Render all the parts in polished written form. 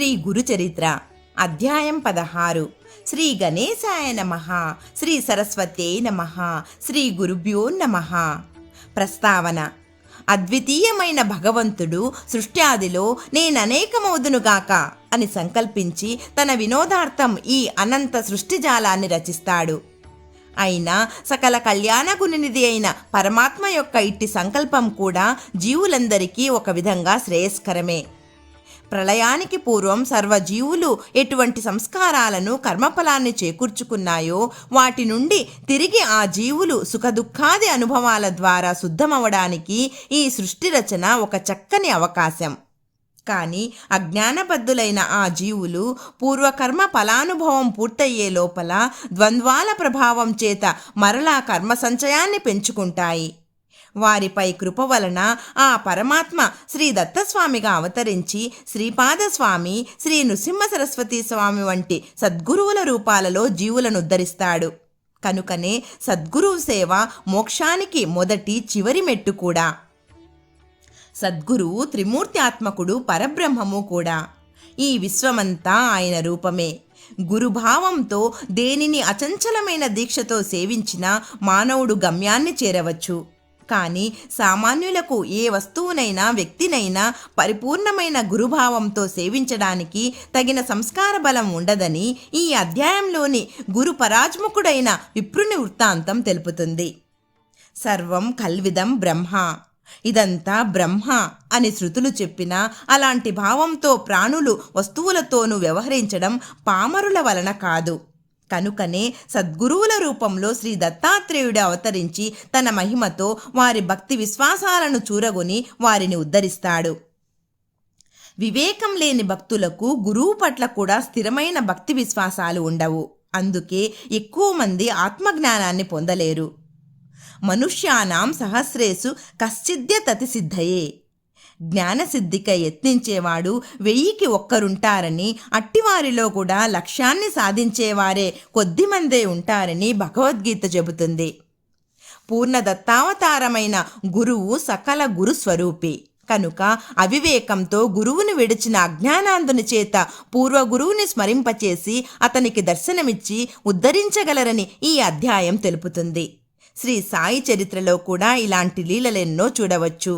శ్రీ గురుచరిత్ర అధ్యాయం 16 శ్రీ గణేశాయ నమః శ్రీ సరస్వత్యై నమః శ్రీ గురుభ్యో నమః. ప్రస్తావన. అద్వితీయమైన భగవంతుడు సృష్ట్యాదిలో నేననేకమౌదునుగాక అని సంకల్పించి తన వినోదార్థం ఈ అనంత సృష్టిజాలాన్ని రచిస్తాడు. అయినా సకల కళ్యాణగుణనిధి అయిన పరమాత్మ యొక్క ఇట్టి సంకల్పం కూడా జీవులందరికీ ఒక విధంగా శ్రేయస్కరమే. ప్రళయానికి పూర్వం సర్వజీవులు ఎటువంటి సంస్కారాలను కర్మఫలాన్ని చేకూర్చుకున్నాయో వాటి నుండి తిరిగి ఆ జీవులు సుఖదుఖాది అనుభవాల ద్వారా శుద్ధమవడానికి ఈ సృష్టి రచన ఒక చక్కని అవకాశం. కానీ అజ్ఞానబద్ధులైన ఆ జీవులు పూర్వకర్మ ఫలానుభవం పూర్తయ్యే లోపల ద్వంద్వాల ప్రభావం చేత మరలా కర్మ సంచయాన్ని పెంచుకుంటాయి. వారిపై కృప వలన ఆ పరమాత్మ శ్రీ దత్తస్వామిగా అవతరించి శ్రీపాదస్వామి, శ్రీ నృసింహ సరస్వతీ స్వామి వంటి సద్గురువుల రూపాలలో జీవులను ఉద్ధరిస్తాడు. కనుకనే సద్గురువు సేవ మోక్షానికి మొదటి చివరి మెట్టు కూడా. సద్గురువు త్రిమూర్త్యాత్మకుడు, పరబ్రహ్మము కూడా. ఈ విశ్వమంతా ఆయన రూపమే. గురుభావంతో దేనిని అచంచలమైన దీక్షతో సేవించినా మానవుడు గమ్యాన్ని చేరవచ్చు. కానీ సామాన్యులకు ఏ వస్తువునైనా వ్యక్తినైనా పరిపూర్ణమైన గురుభావంతో సేవించడానికి తగిన సంస్కార బలం ఉండదని ఈ అధ్యాయంలోని గురు పరాజ్ముఖుడైన విప్రుని వృత్తాంతం తెలుపుతుంది. సర్వం కల్విదం బ్రహ్మ, ఇదంతా బ్రహ్మ అని శృతులు చెప్పినా అలాంటి భావంతో ప్రాణులు వస్తువులతోనూ వ్యవహరించడం పామరుల వలన కాదు. కనుకనే సద్గురువుల రూపంలో శ్రీ దత్తాత్రేయుడు అవతరించి తన మహిమతో వారి భక్తి విశ్వాసాలను చూరగొని వారిని ఉద్ధరిస్తాడు. వివేకం లేని భక్తులకు గురువు పట్ల కూడా స్థిరమైన భక్తి విశ్వాసాలు ఉండవు. అందుకే ఎక్కువ మంది ఆత్మజ్ఞానాన్ని పొందలేరు. మనుష్యానాం సహస్రేషు కశ్చిద్యతతి సిద్ధయే. జ్ఞానసిద్ధికై యత్నించేవాడు 1000కి ఒక్కరుంటారని, అట్టివారిలో కూడా లక్ష్యాన్ని సాధించేవారే కొద్దిమందే ఉంటారని భగవద్గీత చెబుతుంది. పూర్ణ దత్తావతారమైన గురువు సకల గురు స్వరూపి. కనుక అవివేకంతో గురువుని విడిచిన అజ్ఞానాంధుని చేత పూర్వ గురువుని స్మరింపచేసి అతనికి దర్శనమిచ్చి ఉద్ధరించగలరని ఈ అధ్యాయం తెలుపుతుంది. శ్రీ సాయి చరిత్రలో కూడా ఇలాంటి లీలలెన్నో చూడవచ్చు.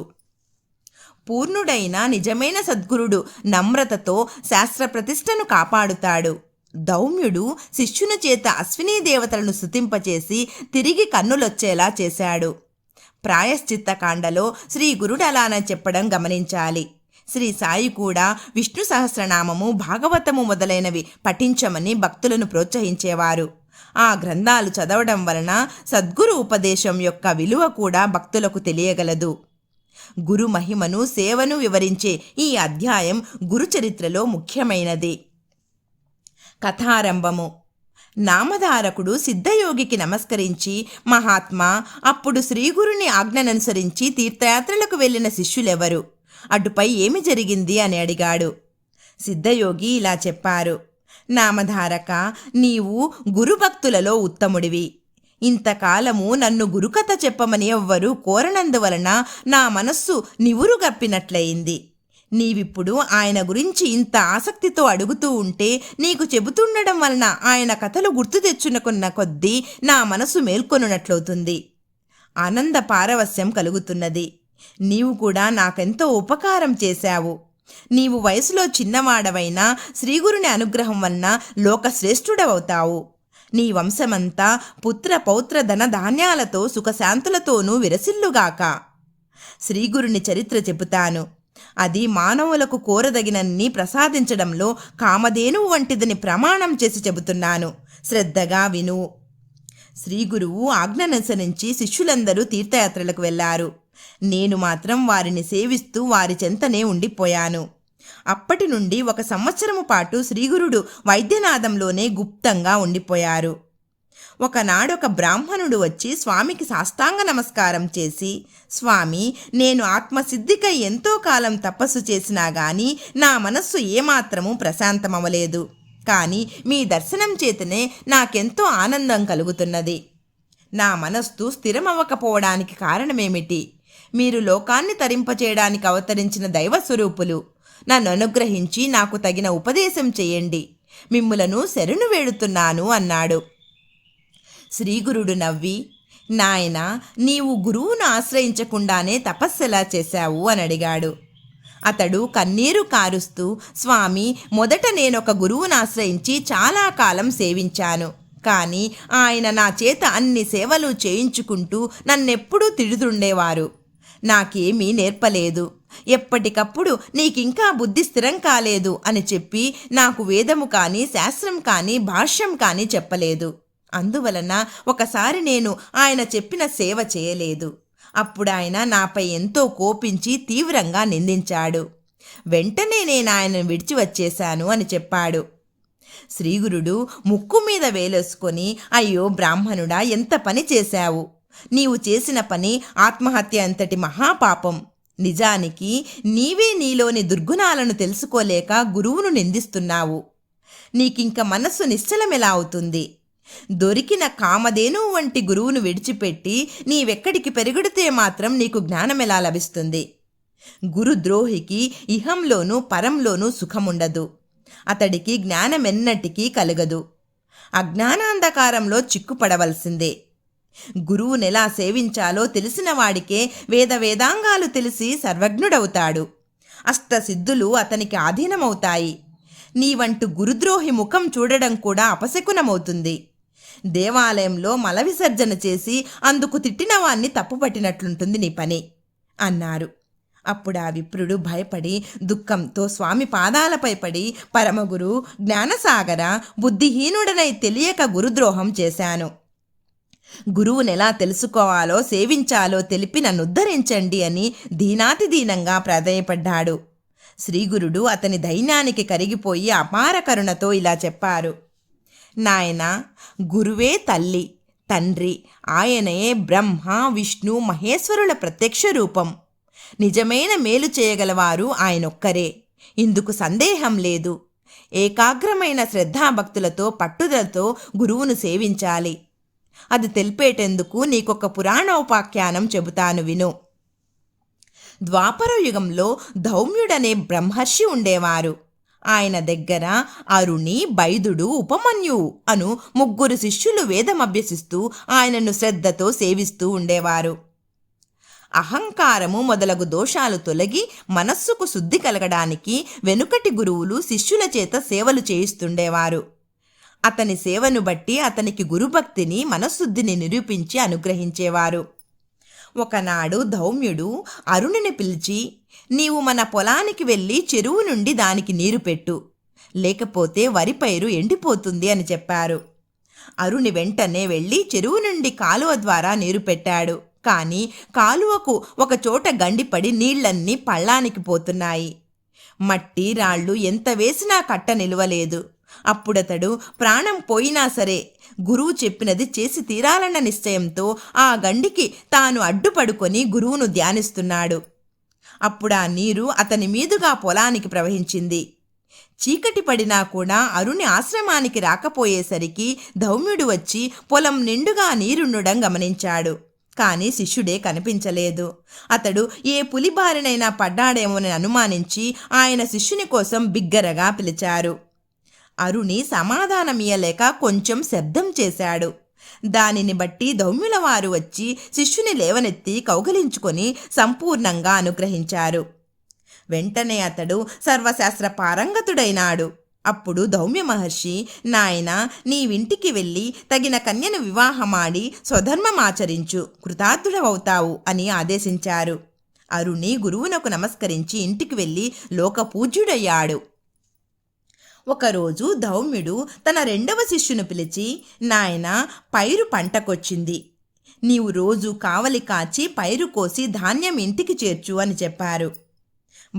పూర్ణుడైన నిజమైన సద్గురుడు నమ్రతతో శాస్త్ర ప్రతిష్టను కాపాడుతాడు. దౌమ్యుడు శిష్యుని చేత అశ్వినీ దేవతలను స్తుతింపచేసి తిరిగి కన్నులొచ్చేలా చేశాడు. ప్రాయశ్చిత్తకాండలో శ్రీ గురుడు అలానే చెప్పడం గమనించాలి. శ్రీ సాయి కూడా విష్ణు సహస్రనామము, భాగవతము మొదలైనవి పఠించమని భక్తులను ప్రోత్సహించేవారు. ఆ గ్రంథాలు చదవడం వలన సద్గురు ఉపదేశం యొక్క విలువ కూడా భక్తులకు తెలియగలదు. గురు మహిమను, సేవను వివరించే ఈ అధ్యాయం గురు చరిత్రలో ముఖ్యమైనది. కథారంభము. నామధారకుడు సిద్ధయోగికి నమస్కరించి, మహాత్మా, అప్పుడు శ్రీగురుని ఆజ్ఞననుసరించి తీర్థయాత్రలకు వెళ్ళిన శిష్యులెవరు? అటుపై ఏమి జరిగింది అని అడిగాడు. సిద్ధయోగి ఇలా చెప్పారు. నామధారక, నీవు గురుభక్తులలో ఉత్తముడివి. ఇంతకాలము నన్ను గురుకథ చెప్పమని ఎవ్వరూ కోరనందువలన నా మనస్సు నివురుగప్పినట్లయింది. నీవిప్పుడు ఆయన గురించి ఇంత ఆసక్తితో అడుగుతూ ఉంటే నీకు చెబుతుండడం వలన ఆయన కథలు గుర్తు తెచ్చుకున్న కొద్దీ నా మనసు మేల్కొనున్నట్లవుతుంది. ఆనంద పారవస్యం కలుగుతున్నది. నీవు కూడా నాకెంతో ఉపకారం చేశావు. నీవు వయసులో చిన్నవాడవైనా శ్రీగురుని అనుగ్రహం వలన లోకశ్రేష్ఠుడవవుతావు. నీ వంశమంతా పుత్ర పౌత్ర ధన ధాన్యాలతో సుఖశాంతులతోనూ విరసిల్లుగాక. శ్రీగురుని చరిత్ర చెబుతాను. అది మానవులకు కోరదగినన్ని ప్రసాదించడంలో కామధేనువు వంటిదని ప్రమాణం చేసి చెబుతున్నాను. శ్రద్ధగా విను. శ్రీగురువు ఆజ్ఞననుసరించి శిష్యులందరూ తీర్థయాత్రలకు వెళ్లారు. నేను మాత్రం వారిని సేవిస్తూ వారి చెంతనే ఉండిపోయాను. అప్పటి నుండి 1 సంవత్సరము పాటు శ్రీగురుడు వైద్యనాథంలోనే గుప్తంగా ఉండిపోయారు. ఒకనాడొక బ్రాహ్మణుడు వచ్చి స్వామికి సాష్టాంగ నమస్కారం చేసి, స్వామి, నేను ఆత్మసిద్ధికై ఎంతో కాలం తపస్సు చేసినా గాని నా మనస్సు ఏమాత్రమూ ప్రశాంతమవలేదు. కానీ మీ దర్శనం చేతనే నాకెంతో ఆనందం కలుగుతున్నది. నా మనస్సు స్థిరమవ్వకపోవడానికి కారణమేమిటి? మీరు లోకాన్ని తరింపచేయడానికి అవతరించిన దైవస్వరూపులు. నన్ను అనుగ్రహించి నాకు తగిన ఉపదేశం చెయ్యండి. మిమ్ములను శరణు వేడుతున్నాను అన్నాడు. శ్రీగురుడు నవ్వి, నాయనా, నీవు గురువును ఆశ్రయించకుండానే తపస్సెలా చేశావు అని అడిగాడు. అతడు కన్నీరు కారుస్తూ, స్వామి, మొదట నేనొక గురువును ఆశ్రయించి చాలా కాలం సేవించాను. కానీ ఆయన నా చేత అన్ని సేవలు చేయించుకుంటూ నన్నెప్పుడూ తిడుతుండేవారు. నాకేమీ నేర్పలేదు. ఎప్పటికప్పుడు నీకింకా బుద్ధి స్థిరం కాలేదు అని చెప్పి నాకు వేదము కానీ శాస్త్రం కానీ భాష్యం కానీ చెప్పలేదు. అందువలన ఒకసారి నేను ఆయన చెప్పిన సేవ చేయలేదు. అప్పుడు ఆయన నాపై ఎంతో కోపించి తీవ్రంగా నిందించాడు. వెంటనే నేను ఆయనను విడిచి వచ్చేశాను అని చెప్పాడు. శ్రీగురుడు ముక్కు మీద వేలేసుకొని, అయ్యో బ్రాహ్మణుడా, ఎంత పని చేశావు! నీవు చేసిన పని ఆత్మహత్య అంతటి మహాపాపం. నిజానికి నీవే నీలోని దుర్గుణాలను తెలుసుకోలేక గురువును నిందిస్తున్నావు. నీకింక మనస్సు నిశ్చలమెలా అవుతుంది? దొరికిన కామధేను వంటి గురువును విడిచిపెట్టి నీవెక్కడికి పెరుగుడితే మాత్రం నీకు జ్ఞానమెలా లభిస్తుంది? గురుద్రోహికి ఇహంలోనూ పరంలోనూ సుఖముండదు. అతడికి జ్ఞానమెన్నటికీ కలగదు. అజ్ఞానాంధకారంలో చిక్కుపడవలసిందే. గురువునెలా సేవించాలో తెలిసిన వాడికే వేదాంగాలు తెలిసి సర్వజ్ఞుడవుతాడు. అష్టసిద్ధులు అతనికి ఆధీనమవుతాయి. నీవంటు గురుద్రోహి ముఖం చూడడం కూడా అపశకునమవుతుంది. దేవాలయంలో మల విసర్జన చేసి అందుకు తిట్టిన వాణ్ణి తప్పుపట్టినట్లుంటుంది నీ పని అన్నారు. అప్పుడు ఆ విప్రుడు భయపడి దుఃఖంతో స్వామి పాదాలపై పడి, పరమగురు, జ్ఞానసాగర, బుద్ధిహీనుడనై తెలియక గురుద్రోహం చేశాను. గురువునెలా తెలుసుకోవాలో సేవించాలో తెలిపి నన్ను ఉద్ధరించండి అని దీనాతిదీనంగా ప్రాధేయపడ్డాడు. శ్రీగురుడు అతని ధైర్యానికి కరిగిపోయి అపార కరుణతో ఇలా చెప్పారు. నాయనా, గురువే తల్లి, తండ్రి. ఆయనే బ్రహ్మ, విష్ణు, మహేశ్వరుల ప్రత్యక్ష రూపం. నిజమైన మేలు చేయగలవారు ఆయనొక్కరే. ఇందుకు సందేహం లేదు. ఏకాగ్రమైన శ్రద్ధాభక్తులతో పట్టుదలతో గురువును సేవించాలి. అది తెలిపేటందుకు నీకొక పురాణోపాఖ్యానం చెబుతాను విను. ద్వాపర యుగంలో ధౌమ్యుడనే బ్రహ్మర్షి ఉండేవారు. ఆయన దగ్గర అరుణి, బైదుడు, ఉపమన్యువు అను 3 శిష్యులు వేదమభ్యసిస్తూ ఆయనను శ్రద్ధతో సేవిస్తూ ఉండేవారు. అహంకారము మొదలగు దోషాలు తొలగి మనస్సుకు శుద్ధి కలగడానికి వెనుకటి గురువులు శిష్యుల చేత సేవలు చేయిస్తుండేవారు. అతని సేవను బట్టి అతనికి గురుభక్తిని, మనశ్శుద్ధిని నిరూపించి అనుగ్రహించేవారు. ఒకనాడు ధౌమ్యుడు అరుణిని పిలిచి, నీవు మన పొలానికి వెళ్ళి చెరువు నుండి దానికి నీరు పెట్టు, లేకపోతే వరి పైరు ఎండిపోతుంది అని చెప్పారు. అరుణి వెంటనే వెళ్ళి చెరువు నుండి కాలువ ద్వారా నీరు పెట్టాడు. కానీ కాలువకు ఒకచోట గండిపడి నీళ్లన్నీ పళ్ళానికి పోతున్నాయి. మట్టి రాళ్ళు ఎంత వేసినా కట్ట నిలవలేదు. అప్పుడతడు ప్రాణం పోయినా సరే గురువు చెప్పినది చేసి తీరాలన్న నిశ్చయంతో ఆ గండికి తాను అడ్డుపడుకొని గురువును ధ్యానిస్తున్నాడు. అప్పుడా నీరు అతని మీదుగా పొలానికి ప్రవహించింది. చీకటి పడినా కూడా అరుణి ఆశ్రమానికి రాకపోయేసరికి ధౌమ్యుడు వచ్చి పొలం నిండుగా నీరుండడం గమనించాడు. కానీ శిష్యుడే కనిపించలేదు. అతడు ఏ పులిబారినైనా పడ్డాడేమోనని అనుమానించి ఆయన శిష్యుని కోసం బిగ్గరగా పిలిచారు. అరుణి సమాధానమియ్యలేక కొంచెం శబ్దం చేశాడు. దానిని బట్టి ధౌమ్యుల వారు వచ్చి శిష్యుని లేవనెత్తి కౌగలించుకొని సంపూర్ణంగా అనుగ్రహించారు. వెంటనే అతడు సర్వశాస్త్ర పారంగతుడైనాడు. అప్పుడు ధౌమ్య మహర్షి, నాయనా, నీవింటికి వెళ్ళి తగిన కన్యను వివాహమాడి స్వధర్మమాచరించు, కృతార్థుడవవుతావు అని ఆదేశించారు. అరుణి గురువునకు నమస్కరించి ఇంటికి వెళ్ళి లోకపూజ్యుడయ్యాడు. ఒకరోజు ధౌమ్యుడు తన 2వ శిష్యును పిలిచి, నాయనా, పైరు పంటకొచ్చింది. నీవు రోజు కావలి కాచి పైరు కోసి ధాన్యం ఇంటికి చేర్చు అని చెప్పారు.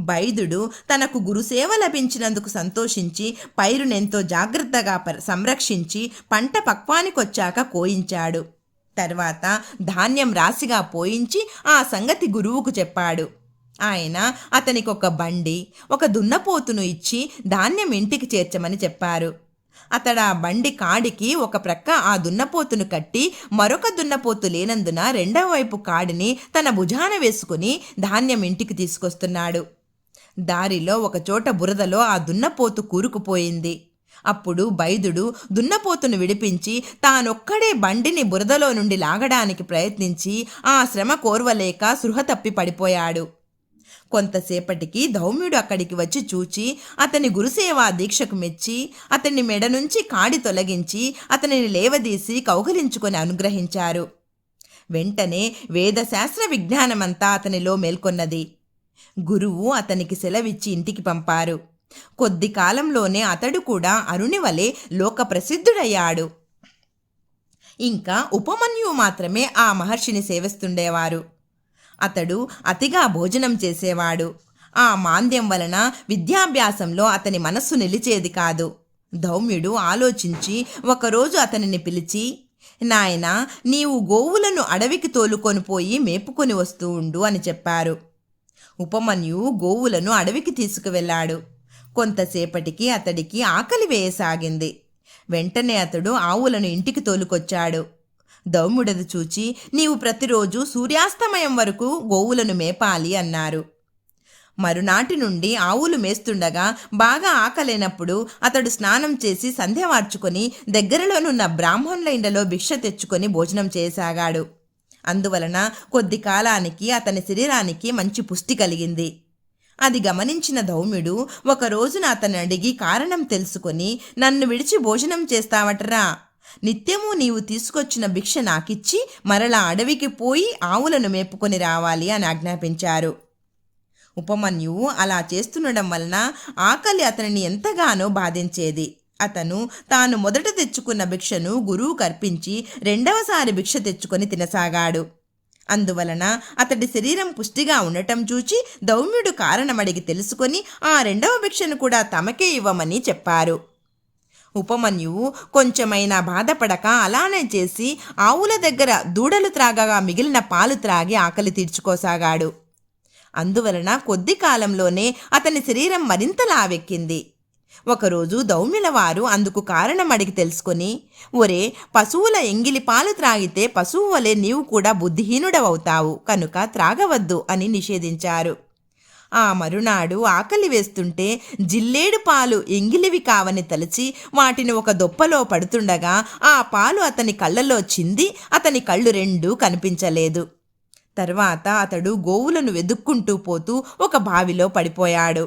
బైదుడు తనకు గురుసేవ లభించినందుకు సంతోషించి పైరునెంతో జాగ్రత్తగా సంరక్షించి పంట పక్వానికొచ్చాక కోయించాడు. తర్వాత ధాన్యం రాశిగా పోయించి ఆ సంగతి గురువుకు చెప్పాడు. ఆయన అతనికి ఒక బండి, ఒక దున్నపోతును ఇచ్చి ధాన్యం ఇంటికి చేర్చమని చెప్పారు. అతడు ఆ బండి కాడికి ఒక ప్రక్క ఆ దున్నపోతును కట్టి మరొక దున్నపోతు లేనందున 2వ వైపు కాడిని తన భుజాన వేసుకుని ధాన్యం ఇంటికి తీసుకొస్తున్నాడు. దారిలో ఒకచోట బురదలో ఆ దున్నపోతు కూరుకుపోయింది. అప్పుడు బైదుడు దున్నపోతును విడిపించి తానొక్కడే బండిని బురదలో నుండి లాగడానికి ప్రయత్నించి ఆ శ్రమ కోర్వలేక సృహ తప్పి పడిపోయాడు. కొంతసేపటికి ధౌమ్యుడు అక్కడికి వచ్చి చూచి అతని గురుసేవా దీక్షకు మెచ్చి అతని మెడ నుంచి కాడి తొలగించి అతనిని లేవదీసి కౌగలించుకొని అనుగ్రహించారు. వెంటనే వేదశాస్త్ర విజ్ఞానమంతా అతనిలో మేల్కొన్నది. గురువు అతనికి సెలవిచ్చి ఇంటికి పంపారు. కొద్ది కాలంలోనే అతడు కూడా అరుణి వలె లోక ప్రసిద్ధుడయ్యాడు. ఇంకా ఉపమన్యువు మాత్రమే ఆ మహర్షిని సేవిస్తుండేవారు. అతడు అతిగా భోజనం చేసేవాడు. ఆ మాంద్యం వలన విద్యాభ్యాసంలో అతని మనస్సు నిలిచేది కాదు. ధౌమ్యుడు ఆలోచించి ఒకరోజు అతనిని పిలిచి, నాయనా, నీవు గోవులను అడవికి తోలుకొని పోయి మేపుకొని వస్తూ ఉండు అని చెప్పారు. ఉపమన్యువు గోవులను అడవికి తీసుకువెళ్ళాడు. కొంతసేపటికి అతడికి ఆకలి వేయసాగింది. వెంటనే అతడు ఆవులను ఇంటికి తోలుకొచ్చాడు. ధౌమ్యుడది చూచి, నీవు ప్రతిరోజు సూర్యాస్తమయం వరకు గోవులను మేపాలి అన్నారు. మరునాటి నుండి ఆవులు మేస్తుండగా బాగా ఆకలేనప్పుడు అతడు స్నానం చేసి సంధ్య వార్చుకొని దగ్గరలోనున్న బ్రాహ్మణుల ఇండలో భిక్ష తెచ్చుకొని భోజనం చేయసాగాడు. అందువలన కొద్ది కాలానికి అతని శరీరానికి మంచి పుష్టి కలిగింది. అది గమనించిన ధౌమ్యుడు ఒక రోజున అతన్ని అడిగి కారణం తెలుసుకొని, నన్ను విడిచి భోజనం చేస్తావటరా? నిత్యము నీవు తీసుకొచ్చిన భిక్ష నాకిచ్చి మరలా అడవికి పోయి ఆవులను మేపుకొని రావాలి అని ఆజ్ఞాపించారు. ఉపమన్యువు అలా చేస్తుండడం వలన ఆకలి అతనిని ఎంతగానో బాధించేది. అతను తాను మొదట తెచ్చుకున్న భిక్షను గురువుకు అర్పించి రెండవసారి భిక్ష తెచ్చుకొని తినసాగాడు. అందువలన అతడి శరీరం పుష్టిగా ఉండటం చూచి ధౌమ్యుడు కారణమడిగి తెలుసుకొని ఆ రెండవ భిక్షను కూడా తమకే ఇవ్వమని చెప్పారు. ఉపమన్యువు కొంచెమైనా బాధపడక అలానే చేసి ఆవుల దగ్గర దూడలు త్రాగగా మిగిలిన పాలు త్రాగి ఆకలి తీర్చుకోసాగాడు. అందువలన కొద్ది కాలంలోనే అతని శరీరం మరింత లావెక్కింది. ఒకరోజు ధౌమ్యుల వారు అందుకు కారణం అడిగి తెలుసుకొని, ఒరే, పశువుల ఎంగిలి పాలు త్రాగితే పశువు వలె నీవు కూడా బుద్ధిహీనుడవవుతావు, కనుక త్రాగవద్దు అని నిషేధించారు. ఆ మరునాడు ఆకలి వేస్తుంటే జిల్లేడు పాలు ఎంగిలివి కావని తలచి వాటిని ఒక దొప్పలో పడుతుండగా ఆ పాలు అతని కళ్ళలో చింది అతని కళ్ళు రెండూ కనిపించలేదు. తర్వాత అతడు గోవులను వెదుక్కుంటూ పోతూ ఒక బావిలో పడిపోయాడు.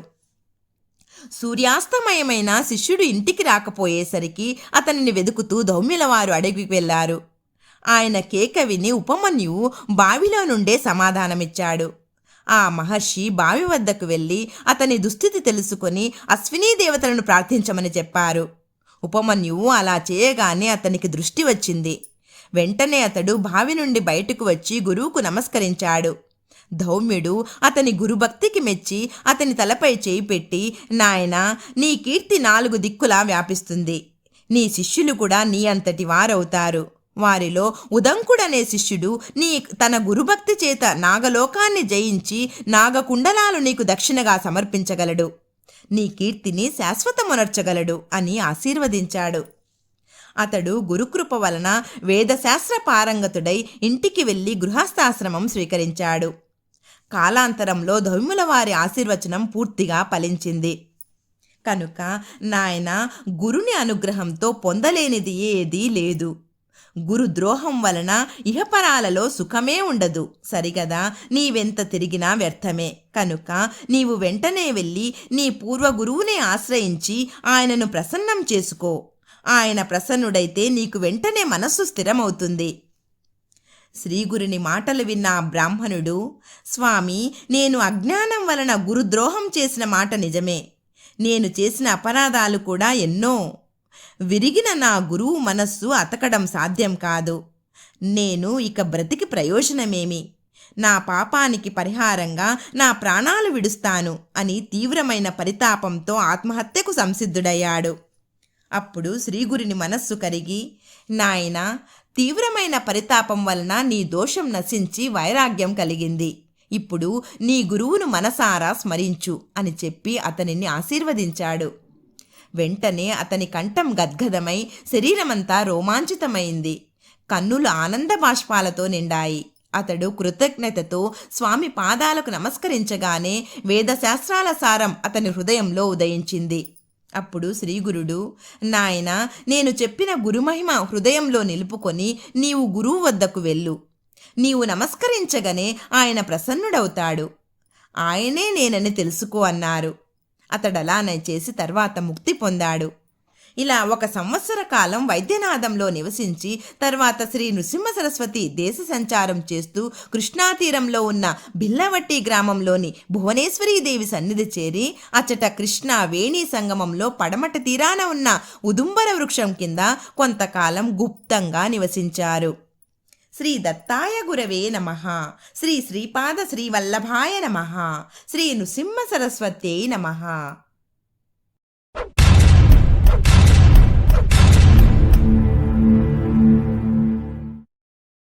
సూర్యాస్తమయమైన శిష్యుడు ఇంటికి రాకపోయేసరికి అతనిని వెదుకుతూ ధౌమ్యుల వారు అడవికి వెళ్లారు. ఆయన కేక విని ఉపమన్యువు బావిలో నుండే సమాధానమిచ్చాడు. ఆ మహర్షి బావి వద్దకు వెళ్ళి అతని దుస్థితి తెలుసుకొని అశ్వినీ దేవతలను ప్రార్థించమని చెప్పారు. ఉపమన్యువు అలా చేయగానే అతనికి దృష్టి వచ్చింది. వెంటనే అతడు బావి నుండి బయటకు వచ్చి గురువుకు నమస్కరించాడు. ధౌమ్యుడు అతని గురుభక్తికి మెచ్చి అతని తలపై చేయి పెట్టి, నాయనా, నీ కీర్తి 4 దిక్కులా వ్యాపిస్తుంది. నీ శిష్యులు కూడా నీ అంతటి వారవుతారు. వారిలో ఉదంకుడనే శిష్యుడు తన గురుభక్తి చేత నాగలోకాన్ని జయించి నాగకుండలాలు నీకు దక్షిణగా సమర్పించగలడు. నీ కీర్తిని శాశ్వతమునర్చగలడు అని ఆశీర్వదించాడు. అతడు గురుకృప వలన వేదశాస్త్ర పారంగతుడై ఇంటికి వెళ్ళి గృహస్థాశ్రమం స్వీకరించాడు. కాలాంతరంలో ధౌమ్యుల వారి ఆశీర్వచనం పూర్తిగా ఫలించింది. కనుక నాయనా, గురుని అనుగ్రహంతో పొందలేనిది ఏదీ లేదు. గురుద్రోహం వలన ఇహపరాలలో సుఖమే ఉండదు. సరిగదా? నీవెంత తిరిగినా వ్యర్థమే. కనుక నీవు వెంటనే వెళ్ళి నీ పూర్వ గురువునే ఆశ్రయించి ఆయనను ప్రసన్నం చేసుకో. ఆయన ప్రసన్నుడైతే నీకు వెంటనే మనస్సు స్థిరమవుతుంది. శ్రీగురుని మాటలు విన్న ఆ బ్రాహ్మణుడు, స్వామి, నేను అజ్ఞానం వలన గురుద్రోహం చేసిన మాట నిజమే. నేను చేసిన అపరాధాలు కూడా ఎన్నో. విరిగిన నా గురువు మనస్సు అతకడం సాధ్యం కాదు. నేను ఇక బ్రతికి ప్రయోజనమేమి? నా పాపానికి పరిహారంగా నా ప్రాణాలు విడుస్తాను అని తీవ్రమైన పరితాపంతో ఆత్మహత్యకు సంసిద్ధుడయ్యాడు. అప్పుడు శ్రీగురుని మనస్సు కరిగి, నాయనా, తీవ్రమైన పరితాపం వలన నీ దోషం నశించి వైరాగ్యం కలిగింది. ఇప్పుడు నీ గురువును మనసారా స్మరించు అని చెప్పి అతనిని ఆశీర్వదించాడు. వెంటనే అతని కంఠం గద్గదమై శరీరమంతా రోమాంచితమైంది. కన్నులు ఆనంద బాష్పాలతో నిండాయి. అతడు కృతజ్ఞతతో స్వామి పాదాలకు నమస్కరించగానే వేదశాస్త్రాల సారం అతని హృదయంలో ఉదయించింది. అప్పుడు శ్రీగురుడు, నాయనా, నేను చెప్పిన గురుమహిమ హృదయంలో నిలుపుకొని నీవు గురువు వద్దకు వెళ్ళు. నీవు నమస్కరించగానే ఆయన ప్రసన్నుడవుతాడు. ఆయనే నేనని తెలుసుకో అన్నారు. అతడలానే చేసి తర్వాత ముక్తి పొందాడు. ఇలా 1 సంవత్సర కాలం వైద్యనాథంలో నివసించి తర్వాత శ్రీ నృసింహ సరస్వతి దేశ సంచారం చేస్తూ కృష్ణాతీరంలో ఉన్న బిల్లవట్టి గ్రామంలోని భువనేశ్వరీదేవి సన్నిధి చేరి అచ్చట కృష్ణ వేణి సంగమంలో పడమట తీరాన ఉన్న ఉదుంబర వృక్షం కింద కొంతకాలం గుప్తంగా నివసించారు. శ్రీ దత్తాయ గురవే నమః. శ్రీ శ్రీపాద శ్రీవల్లభాయ నమః. శ్రీ నృసింహ సరస్వత్యై నమః.